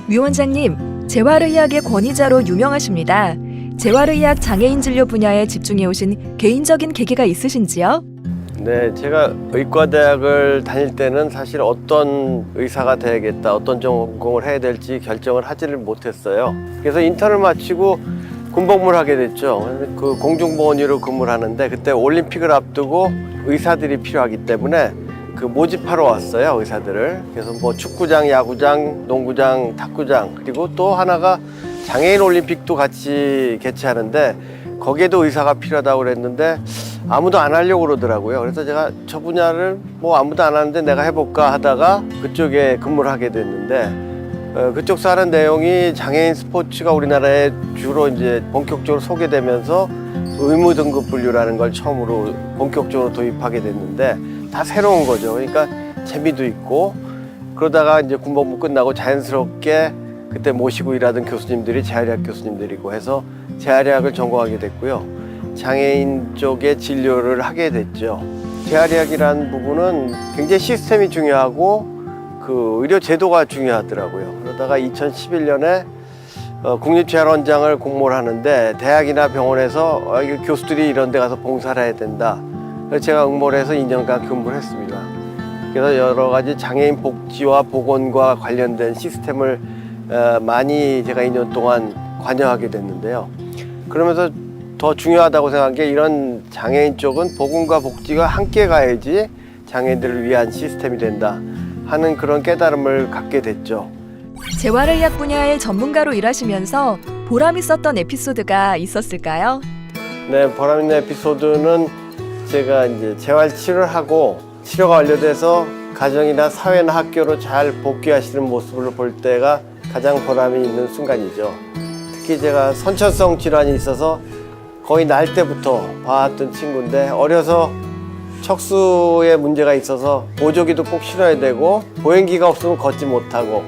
위원장님, 재활의학의 권위자로 유명하십니다. 재활의학 장애인 진료 분야에 집중해 오신 개인적인 계기가 있으신지요? 네, 제가 의과대학을 다닐 때는 사실 어떤 의사가 돼야겠다, 어떤 전공을 해야 될지 결정을 하지를 못했어요. 그래서 인턴을 마치고 군복무를 하게 됐죠. 그 공중보건의로 근무를 하는데 그때 올림픽을 앞두고 의사들이 필요하기 때문에 그 모집하러 왔어요, 의사들을. 그래서 뭐 축구장, 야구장, 농구장, 탁구장, 그리고 또 하나가 장애인 올림픽도 같이 개최하는데 거기에도 의사가 필요하다고 그랬는데 아무도 안 하려고 그러더라고요. 그래서 제가 저 분야를 뭐 아무도 안 하는데 내가 해볼까 하다가 그쪽에 근무를 하게 됐는데 그쪽서 하는 내용이 장애인 스포츠가 우리나라에 주로 이제 본격적으로 소개되면서 의무 등급 분류라는 걸 처음으로 본격적으로 도입하게 됐는데 다 새로운 거죠. 그러니까 재미도 있고 그러다가 이제 군복무 끝나고 자연스럽게 그때 모시고 일하던 교수님들이 재활의학 교수님들이고 해서 재활의학을 전공하게 됐고요. 장애인 쪽의 진료를 하게 됐죠. 재활의학이라는 부분은 굉장히 시스템이 중요하고 그 의료 제도가 중요하더라고요. 그러다가 2011년에 국립재활원장을 공모를 하는데 대학이나 병원에서 교수들이 이런 데 가서 봉사를 해야 된다. 그래서 제가 응모를 해서 2년간 근무를 했습니다. 그래서 여러 가지 장애인 복지와 보건과 관련된 시스템을 많이 제가 2년 동안 관여하게 됐는데요. 그러면서 더 중요하다고 생각한 게 이런 장애인 쪽은 보건과 복지가 함께 가야지 장애인들을 위한 시스템이 된다 하는 그런 깨달음을 갖게 됐죠. 재활의학 분야의 전문가로 일하시면서 보람 있었던 에피소드가 있었을까요? 네, 보람 있는 에피소드는 제가 이제 재활 치료를 하고 치료가 완료돼서 가정이나 사회나 학교로 잘 복귀하시는 모습을 볼 때가 가장 보람이 있는 순간이죠. 특히 제가 선천성 질환이 있어서 거의 날 때부터 봐왔던 친구인데 어려서 척수에 문제가 있어서 보조기도 꼭 실어야 되고 보행기가 없으면 걷지 못하고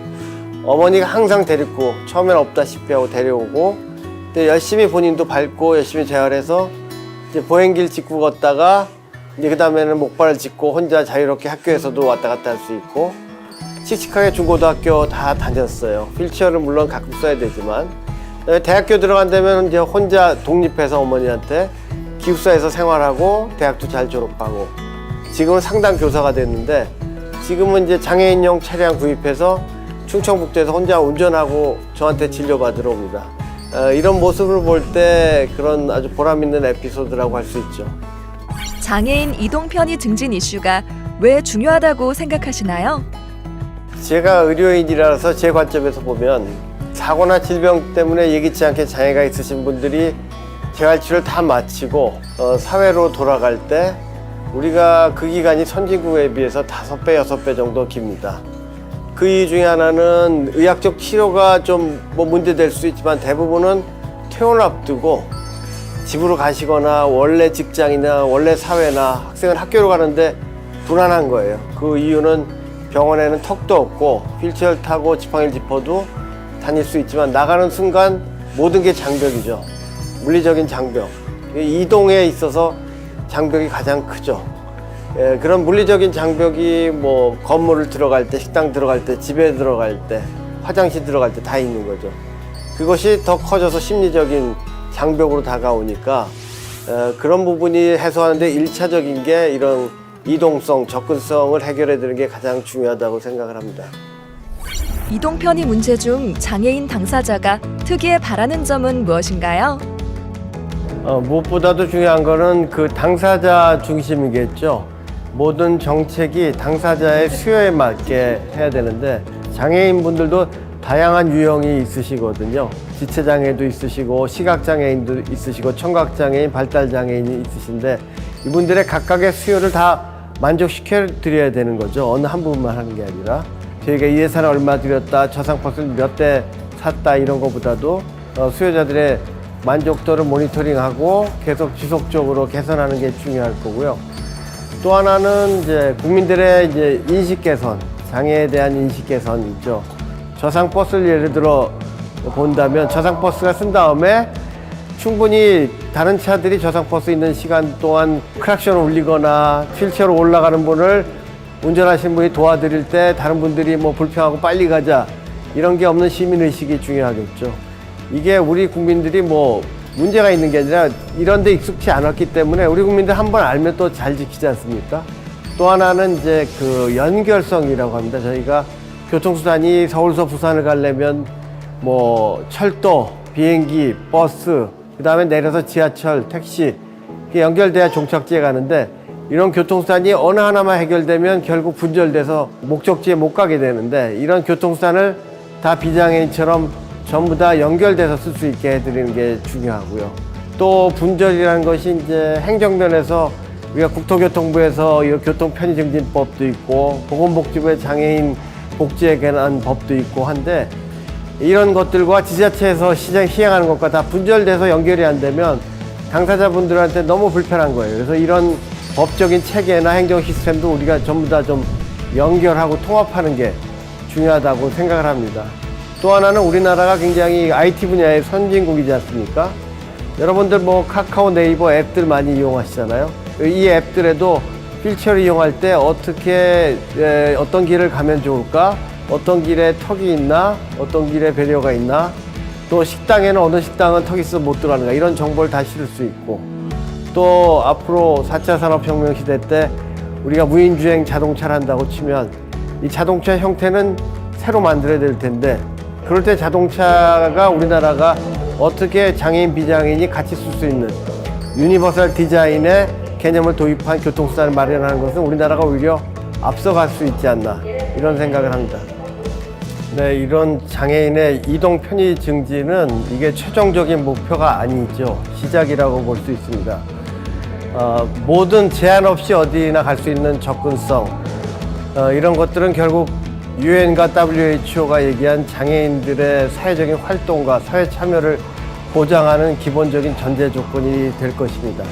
어머니가 항상 데리고 처음엔 없다시피 하고 데려오고 근데 열심히 본인도 밟고 열심히 재활해서 이제 보행기를 짚고 걷다가 이제 그 다음에는 목발을 짚고 혼자 자유롭게 학교에서도 왔다 갔다 할 수 있고 씩씩하게 중고등학교 다 다녔어요. 휠체어를 물론 가끔 써야 되지만 대학교 들어간다면 이제 혼자 독립해서 어머니한테 기숙사에서 생활하고 대학도 잘 졸업하고 지금은 상담 교사가 됐는데 지금은 이제 장애인용 차량 구입해서 충청북도에서 혼자 운전하고 저한테 진료받으러 옵니다. 이런 모습을 볼 때 그런 아주 보람 있는 에피소드라고 할 수 있죠. 장애인 이동 편의 증진 이슈가 왜 중요하다고 생각하시나요? 제가 의료인이라서 제 관점에서 보면 사고나 질병 때문에 예기치 않게 장애가 있으신 분들이 재활치료를 다 마치고 사회로 돌아갈 때 우리가 그 기간이 선진국에 비해서 5배, 6배 정도 깁니다. 그 이유 중에 하나는 의학적 치료가 좀 뭐 문제될 수 있지만 대부분은 퇴원을 앞두고 집으로 가시거나 원래 직장이나 원래 사회나 학생은 학교로 가는데 불안한 거예요. 그 이유는 병원에는 턱도 없고 휠체어를 타고 지팡이를 짚어도 다닐 수 있지만 나가는 순간 모든 게 장벽이죠. 물리적인 장벽. 이동에 있어서 장벽이 가장 크죠. 그런 물리적인 장벽이 뭐 건물을 들어갈 때, 식당 들어갈 때, 집에 들어갈 때, 화장실 들어갈 때 다 있는 거죠. 그것이 더 커져서 심리적인 장벽으로 다가오니까 그런 부분이 해소하는데 1차적인 게 이런 이동성, 접근성을 해결해 드리는 게 가장 중요하다고 생각을 합니다. 이동 편의 문제 중 장애인 당사자가 특이에 바라는 점은 무엇인가요? 무엇보다도 중요한 거는 그 당사자 중심이겠죠. 모든 정책이 당사자의 수요에 맞게 해야 되는데 장애인분들도 다양한 유형이 있으시거든요. 지체장애도 있으시고 시각장애인도 있으시고 청각장애인, 발달장애인이 있으신데 이분들의 각각의 수요를 다 만족시켜 드려야 되는 거죠. 어느 한 부분만 하는 게 아니라 저희가 이 예산을 얼마 들였다, 저상버스를 몇 대 샀다 이런 것보다도 수요자들의 만족도를 모니터링하고 계속 지속적으로 개선하는 게 중요할 거고요. 또 하나는 이제 국민들의 이제 인식 개선, 장애에 대한 인식 개선이죠. 저상버스를 예를 들어 본다면 저상버스가 쓴 다음에 충분히 다른 차들이 저상버스 있는 시간 동안 크락션을 울리거나 휠체어로 올라가는 분을 운전하시는 분이 도와드릴 때 다른 분들이 뭐 불평하고 빨리 가자 이런 게 없는 시민의식이 중요하겠죠. 이게 우리 국민들이 뭐 문제가 있는 게 아니라 이런 데 익숙치 않았기 때문에 우리 국민들 한 번 알면 또 잘 지키지 않습니까? 또 하나는 이제 그 연결성이라고 합니다. 저희가 교통수단이 서울서 부산을 가려면 뭐 철도, 비행기, 버스, 그 다음에 내려서 지하철, 택시 이게 연결돼야 종착지에 가는데 이런 교통수단이 어느 하나만 해결되면 결국 분절돼서 목적지에 못 가게 되는데 이런 교통수단을 다 비장애인처럼 전부 다 연결돼서 쓸 수 있게 해드리는 게 중요하고요. 또 분절이라는 것이 이제 행정면에서 우리가 국토교통부에서 이 교통편의증진법도 있고 보건복지부의 장애인 복지에 관한 법도 있고 한데 이런 것들과 지자체에서 시행하는 것과 다 분절돼서 연결이 안 되면 당사자분들한테 너무 불편한 거예요. 그래서 이런 법적인 체계나 행정 시스템도 우리가 전부 다 좀 연결하고 통합하는 게 중요하다고 생각을 합니다. 또 하나는 우리나라가 굉장히 IT 분야의 선진국이지 않습니까? 여러분들 뭐 카카오, 네이버 앱들 많이 이용하시잖아요. 이 앱들에도 휠체어를 이용할 때 어떻게 어떤 길을 가면 좋을까? 어떤 길에 턱이 있나? 어떤 길에 배려가 있나? 또 식당에는 어느 식당은 턱이 있어서 못 들어가는가? 이런 정보를 다 실을 수 있고 또 앞으로 4차 산업혁명 시대 때 우리가 무인주행 자동차를 한다고 치면 이 자동차 형태는 새로 만들어야 될 텐데 그럴 때 자동차가 우리나라가 어떻게 장애인, 비장애인이 같이 쓸 수 있는 유니버설 디자인의 개념을 도입한 교통수단을 마련하는 것은 우리나라가 오히려 앞서갈 수 있지 않나 이런 생각을 합니다. 네, 이런 장애인의 이동 편의 증진은 이게 최종적인 목표가 아니죠. 시작이라고 볼 수 있습니다. 모든 제한 없이 어디나 갈 수 있는 접근성 이런 것들은 결국 유엔과 WHO가 얘기한 장애인들의 사회적인 활동과 사회 참여를 보장하는 기본적인 전제 조건이 될 것입니다.